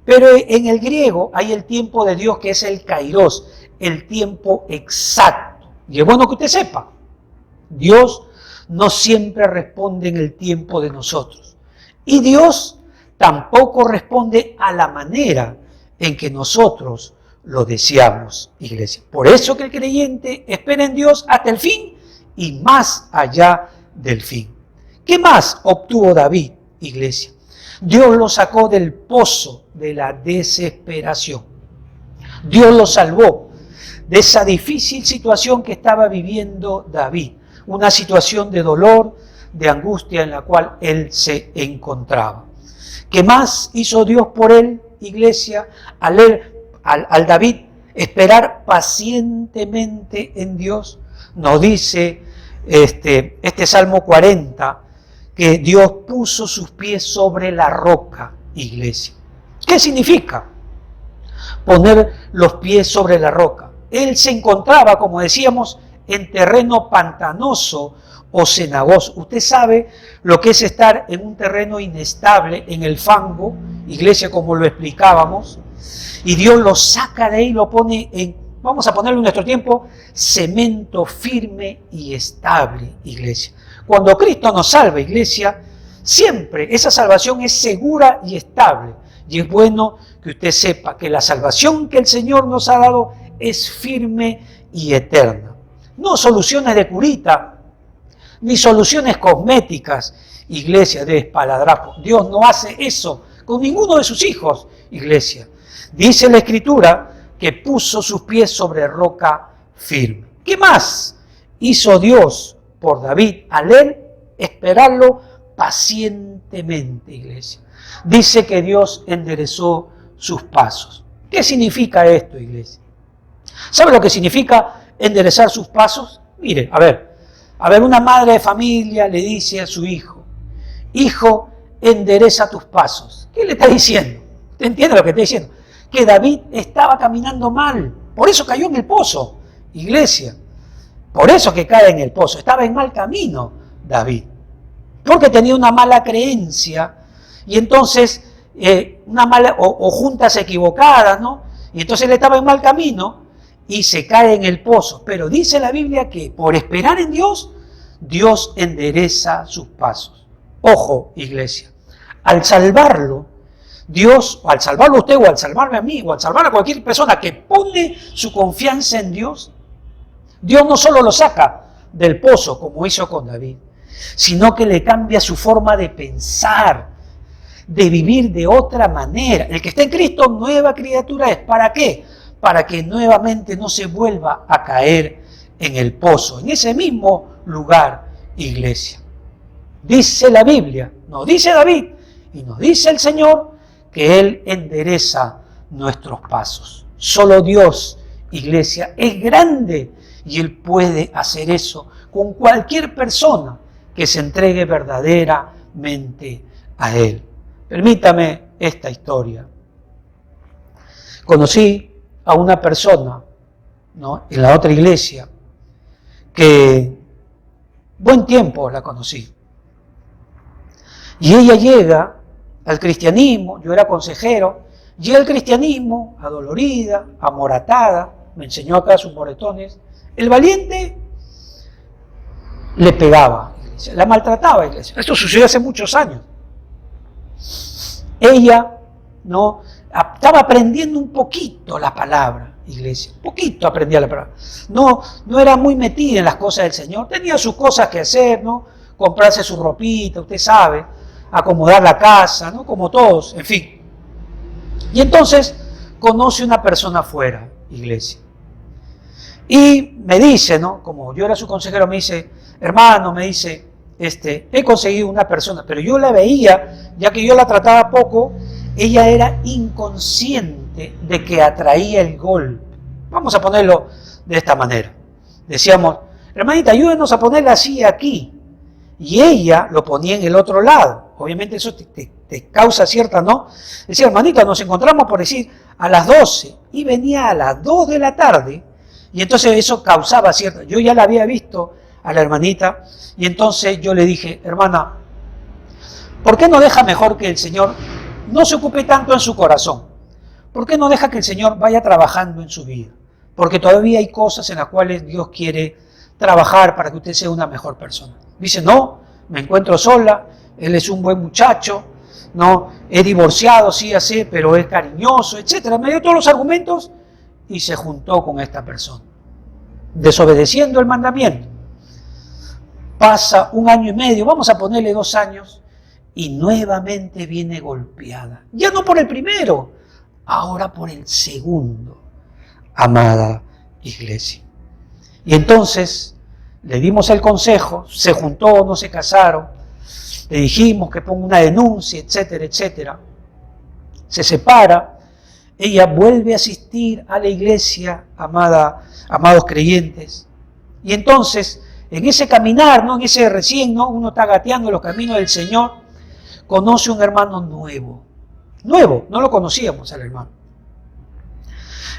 pero en el griego hay el tiempo de Dios que es el kairos, el tiempo exacto. Y es bueno que usted sepa, Dios no siempre responde en el tiempo de nosotros. Y Dios tampoco responde a la manera en que nosotros lo deseamos, iglesia. Por eso que el creyente espera en Dios hasta el fin y más allá del fin. ¿Qué más obtuvo David, iglesia? Dios lo sacó del pozo de la desesperación. Dios lo salvó de esa difícil situación que estaba viviendo David. Una situación de dolor, de angustia en la cual él se encontraba. ¿Qué más hizo Dios por él, iglesia? Al David esperar pacientemente en Dios, nos dice este Salmo 40, que Dios puso sus pies sobre la roca, iglesia. ¿Qué significa poner los pies sobre la roca? Él se encontraba, como decíamos, en terreno pantanoso o cenagoso. Usted sabe lo que es estar en un terreno inestable, en el fango, iglesia, como lo explicábamos, y Dios lo saca de ahí y lo pone en, vamos a ponerlo en nuestro tiempo, cemento firme y estable, iglesia. Cuando Cristo nos salva, iglesia, siempre esa salvación es segura y estable. Y es bueno que usted sepa que la salvación que el Señor nos ha dado es firme y eterna. No soluciones de curita, ni soluciones cosméticas, iglesia, de espaladrapo. Dios no hace eso con ninguno de sus hijos, iglesia. Dice la Escritura que puso sus pies sobre roca firme. ¿Qué más hizo Dios por David al él esperarlo pacientemente, iglesia? Dice que Dios enderezó sus pasos. ¿Qué significa esto, iglesia? ¿Sabe lo que significa enderezar sus pasos? Mire, a ver, una madre de familia le dice a su hijo, hijo, endereza tus pasos. ¿Qué le está diciendo? ¿Usted entiende lo que está diciendo? Que David estaba caminando mal, por eso cayó en el pozo, iglesia. Por eso que cae en el pozo, estaba en mal camino David, porque tenía una mala creencia y entonces una mala o juntas equivocadas, ¿no? Y entonces él estaba en mal camino y se cae en el pozo. Pero dice la Biblia que por esperar en Dios, Dios endereza sus pasos. Ojo, iglesia, al salvarlo, Dios, al salvarlo a usted o al salvarme a mí o al salvar a cualquier persona que pone su confianza en Dios, Dios no solo lo saca del pozo como hizo con David, sino que le cambia su forma de pensar, de vivir de otra manera. El que está en Cristo, nueva criatura es. ¿Para qué? Para que nuevamente no se vuelva a caer en el pozo, en ese mismo lugar, iglesia. Dice la Biblia, nos dice David y nos dice el Señor que Él endereza nuestros pasos. Solo Dios, iglesia, es grande y Él puede hacer eso con cualquier persona que se entregue verdaderamente a Él. Permítame esta historia. Conocí a una persona, ¿no?, en la otra iglesia, que buen tiempo la conocí. Y ella llega al cristianismo, yo era consejero, llega al cristianismo, adolorida, amoratada, me enseñó acá sus moretones. El valiente le pegaba, iglesia, la maltrataba, iglesia. Esto sucedió hace muchos años. Ella, ¿no?, estaba aprendiendo un poquito la palabra, iglesia, un poquito aprendía la palabra. No era muy metida en las cosas del Señor, tenía sus cosas que hacer, ¿no?, comprarse su ropita, usted sabe, acomodar la casa, ¿no?, como todos, en fin. Y entonces conoce una persona afuera, iglesia. Y me dice, ¿no?, como yo era su consejero, me dice, hermano, me dice, he conseguido una persona, pero yo la veía, ya que yo la trataba poco, ella era inconsciente de que atraía el golpe. Vamos a ponerlo de esta manera. Decíamos, hermanita, ayúdenos a ponerla así aquí. y ella lo ponía en el otro lado. Obviamente eso te causa cierta, ¿no? Decía, hermanita, nos encontramos por decir a las 12 y venía a las 2 de la tarde y entonces eso causaba cierta... Yo ya la había visto a la hermanita y entonces yo le dije, hermana, ¿por qué no deja mejor que el Señor no se ocupe tanto en su corazón? ¿Por qué no deja que el Señor vaya trabajando en su vida? Porque todavía hay cosas en las cuales Dios quiere trabajar para que usted sea una mejor persona. Dice, no, me encuentro sola, él es un buen muchacho, no, he divorciado, sí, así, pero es cariñoso, etcétera. Me dio todos los argumentos y se juntó con esta persona, desobedeciendo el mandamiento. Pasa 1 año y medio, vamos a ponerle 2 años, y nuevamente viene golpeada. Ya no por el primero, ahora por el segundo, amada iglesia. Y entonces le dimos el consejo, se juntó, no se casaron, le dijimos que ponga una denuncia, etcétera, etcétera. Se separa, ella vuelve a asistir a la iglesia, amados creyentes. Y entonces, en ese caminar, ¿no? En ese recién, ¿no? Uno está gateando los caminos del Señor, conoce un hermano nuevo, no lo conocíamos al hermano.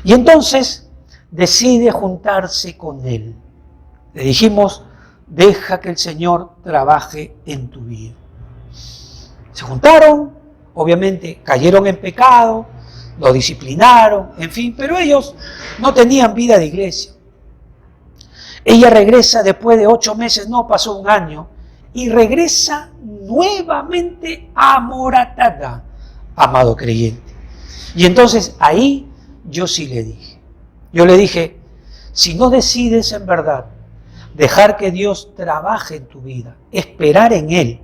Y entonces decide juntarse con él. Le dijimos, deja que el Señor trabaje en tu vida. Se juntaron, obviamente cayeron en pecado, lo disciplinaron, en fin, pero ellos no tenían vida de iglesia. Ella regresa después de 8 meses, no pasó 1 año, y regresa nuevamente amoratada, amado creyente. Y entonces ahí yo sí le dije, si no decides en verdad dejar que Dios trabaje en tu vida, esperar en Él.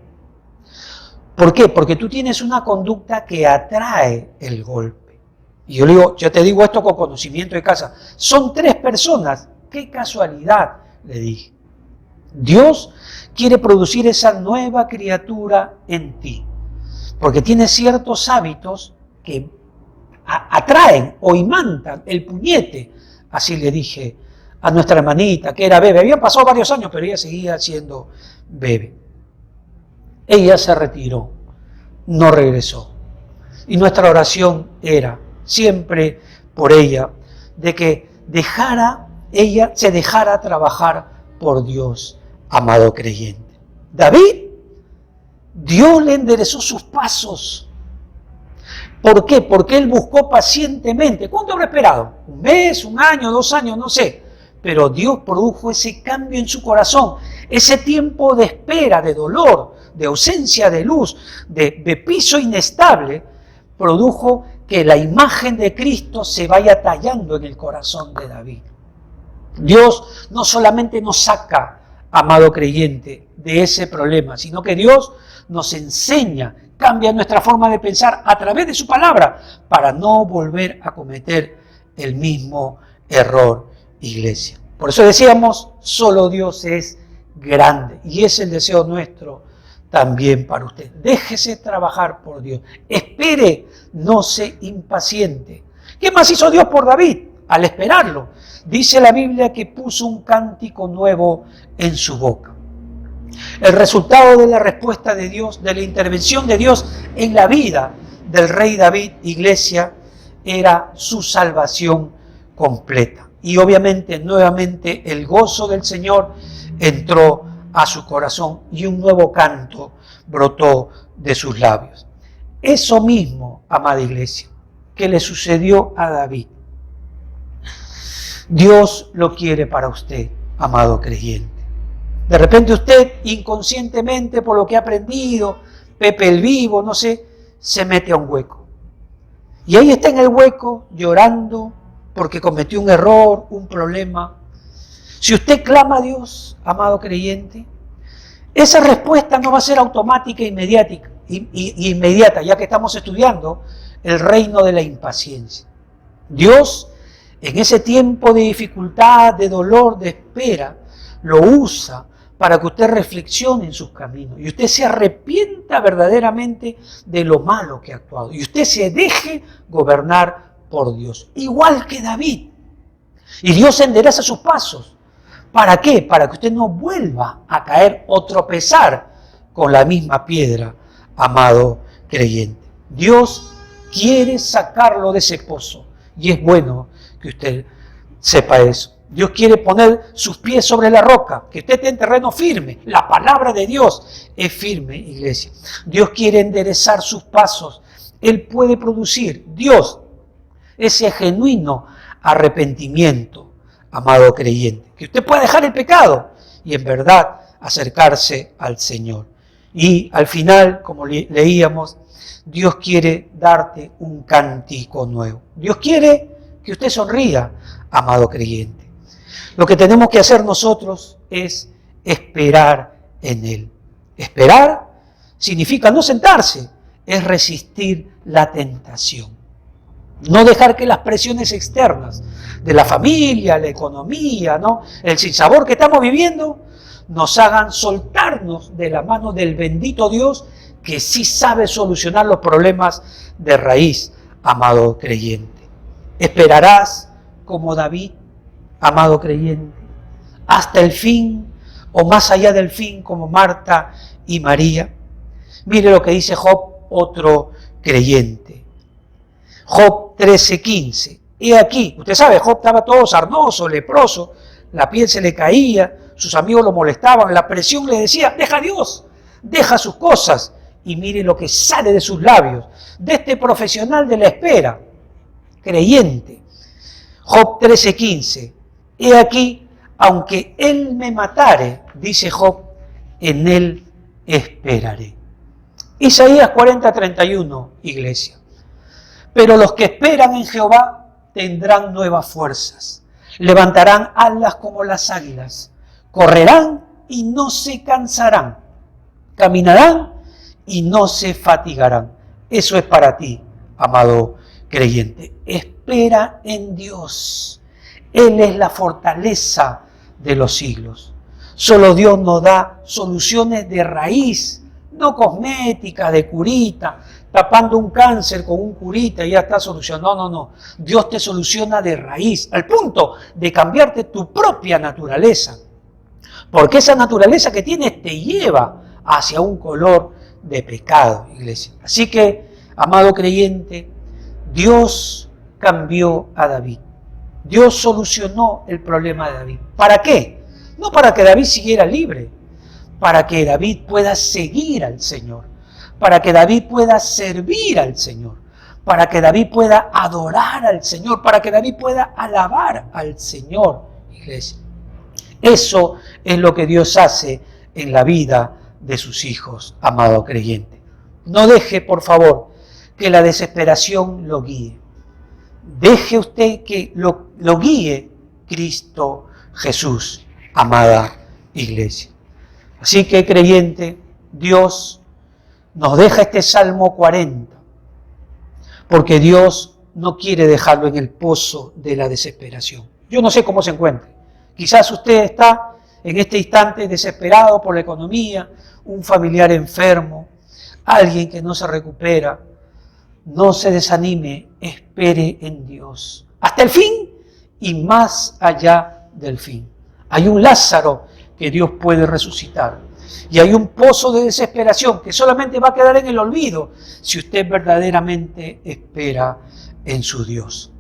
¿Por qué? Porque tú tienes una conducta que atrae el golpe. Y yo te digo esto con conocimiento de casa. Son 3 personas. ¡Qué casualidad! Le dije. Dios quiere producir esa nueva criatura en ti. Porque tiene ciertos hábitos que atraen o imantan el puñete. Así le dije a nuestra hermanita, que era bebé. Habían pasado varios años, pero ella seguía siendo bebé. Ella se retiró, no regresó. Y nuestra oración era siempre por ella, de que ella se dejara trabajar por Dios, amado creyente. David, Dios le enderezó sus pasos. ¿Por qué? Porque él buscó pacientemente. ¿Cuánto habrá esperado? 1 mes, 1 año, 2 años, no sé. Pero Dios produjo ese cambio en su corazón, ese tiempo de espera, de dolor, de ausencia de luz, de piso inestable, produjo que la imagen de Cristo se vaya tallando en el corazón de David. Dios no solamente nos saca, amado creyente, de ese problema, sino que Dios nos enseña, cambia nuestra forma de pensar a través de su palabra para no volver a cometer el mismo error, iglesia. Por eso decíamos, solo Dios es grande y es el deseo nuestro también para usted. Déjese trabajar por Dios, espere, no se impaciente. ¿Qué más hizo Dios por David? Al esperarlo, dice la Biblia que puso un cántico nuevo en su boca. El resultado de la respuesta de Dios, de la intervención de Dios en la vida del rey David, iglesia, era su salvación completa. Y obviamente, nuevamente, el gozo del Señor entró a su corazón y un nuevo canto brotó de sus labios. Eso mismo, amada iglesia, que le sucedió a David, Dios lo quiere para usted, amado creyente. De repente usted, inconscientemente, por lo que ha aprendido, Pepe el Vivo, no sé, se mete a un hueco. Y ahí está en el hueco, llorando, porque cometió un error, un problema. Si usted clama a Dios, amado creyente, esa respuesta no va a ser automática e inmediata, ya que estamos estudiando el reino de la impaciencia. Dios, en ese tiempo de dificultad, de dolor, de espera, lo usa para que usted reflexione en sus caminos y usted se arrepienta verdaderamente de lo malo que ha actuado y usted se deje gobernar por Dios, igual que David. Y Dios endereza sus pasos, ¿Para qué? Para que usted no vuelva a caer o tropezar con la misma piedra, amado creyente. Dios quiere sacarlo de ese pozo y es bueno que usted sepa eso. Dios quiere poner sus pies sobre la roca, que usted esté en terreno firme. La palabra de Dios es firme, iglesia. Dios quiere enderezar sus pasos. Él puede producir, Dios, ese genuino arrepentimiento, amado creyente. Que usted pueda dejar el pecado y en verdad acercarse al Señor. Y al final, como leíamos, Dios quiere darte un cántico nuevo. Dios quiere que usted sonría, amado creyente. Lo que tenemos que hacer nosotros es esperar en Él. Esperar significa no sentarse, es resistir la tentación. No dejar que las presiones externas de la familia, la economía, ¿no?, el sinsabor que estamos viviendo, nos hagan soltarnos de la mano del bendito Dios que sí sabe solucionar los problemas de raíz, amado creyente. Esperarás como David, amado creyente, hasta el fin o más allá del fin como Marta y María. Mire lo que dice Job, otro creyente. Job 13:15. He aquí, usted sabe, Job estaba todo sarnoso, leproso, la piel se le caía, sus amigos lo molestaban, la presión le decía, deja a Dios, deja sus cosas. Y mire lo que sale de sus labios, de este profesional de la espera, creyente. Job 13:15. He aquí, aunque él me matare, dice Job, en él esperaré. Isaías 40:31, iglesia. Pero los que esperan en Jehová tendrán nuevas fuerzas, levantarán alas como las águilas, correrán y no se cansarán, caminarán y no se fatigarán. Eso es para ti, amado creyente. Espera en Dios. Él es la fortaleza de los siglos. Solo Dios nos da soluciones de raíz, no cosméticas, de curita, tapando un cáncer con un curita y ya está solucionado. No. Dios te soluciona de raíz, al punto de cambiarte tu propia naturaleza. Porque esa naturaleza que tienes te lleva hacia un color de pecado, iglesia. Así que, amado creyente, Dios cambió a David. Dios solucionó el problema de David. ¿Para qué? No para que David siguiera libre, para que David pueda seguir al Señor, para que David pueda servir al Señor, para que David pueda adorar al Señor, para que David pueda alabar al Señor, iglesia. Eso es lo que Dios hace en la vida de sus hijos, amado creyente. No deje, por favor, que la desesperación lo guíe. Deje usted que lo guíe Cristo Jesús, amada iglesia. Así que, creyente, Dios nos deja este Salmo 40, porque Dios no quiere dejarlo en el pozo de la desesperación. Yo no sé cómo se encuentre. Quizás usted está en este instante desesperado por la economía, un familiar enfermo, alguien que no se recupera. No se desanime, espere en Dios. Hasta el fin y más allá del fin. Hay un Lázaro que Dios puede resucitar. Y hay un pozo de desesperación que solamente va a quedar en el olvido si usted verdaderamente espera en su Dios.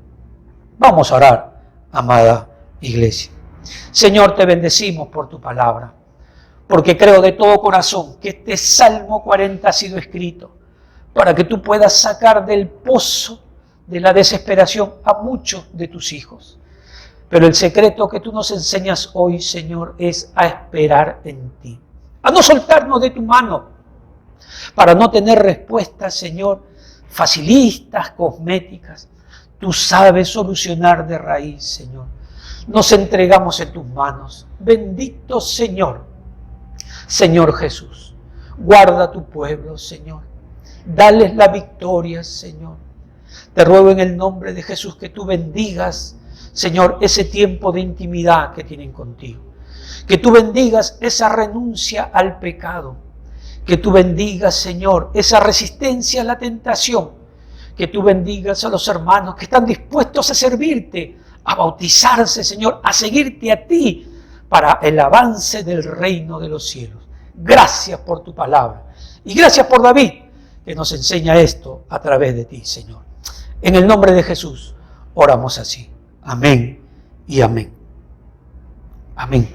Vamos a orar, amada iglesia. Señor, te bendecimos por tu palabra, porque creo de todo corazón que este Salmo 40 ha sido escrito para que tú puedas sacar del pozo de la desesperación a muchos de tus hijos. Pero el secreto que tú nos enseñas hoy, Señor, es a esperar en ti, a no soltarnos de tu mano, para no tener respuestas, Señor, facilistas, cosméticas. Tú sabes solucionar de raíz, Señor. Nos entregamos en tus manos. Bendito Señor, Señor Jesús. Guarda a tu pueblo, Señor. Dales la victoria, Señor. Te ruego en el nombre de Jesús que tú bendigas, Señor, ese tiempo de intimidad que tienen contigo. Que tú bendigas esa renuncia al pecado. Que tú bendigas, Señor, esa resistencia a la tentación. Que tú bendigas a los hermanos que están dispuestos a servirte, a bautizarse, Señor, a seguirte a ti, para el avance del reino de los cielos. Gracias por tu palabra. Y gracias por David, que nos enseña esto a través de ti, Señor. En el nombre de Jesús, oramos así. Amén y amén. Amén.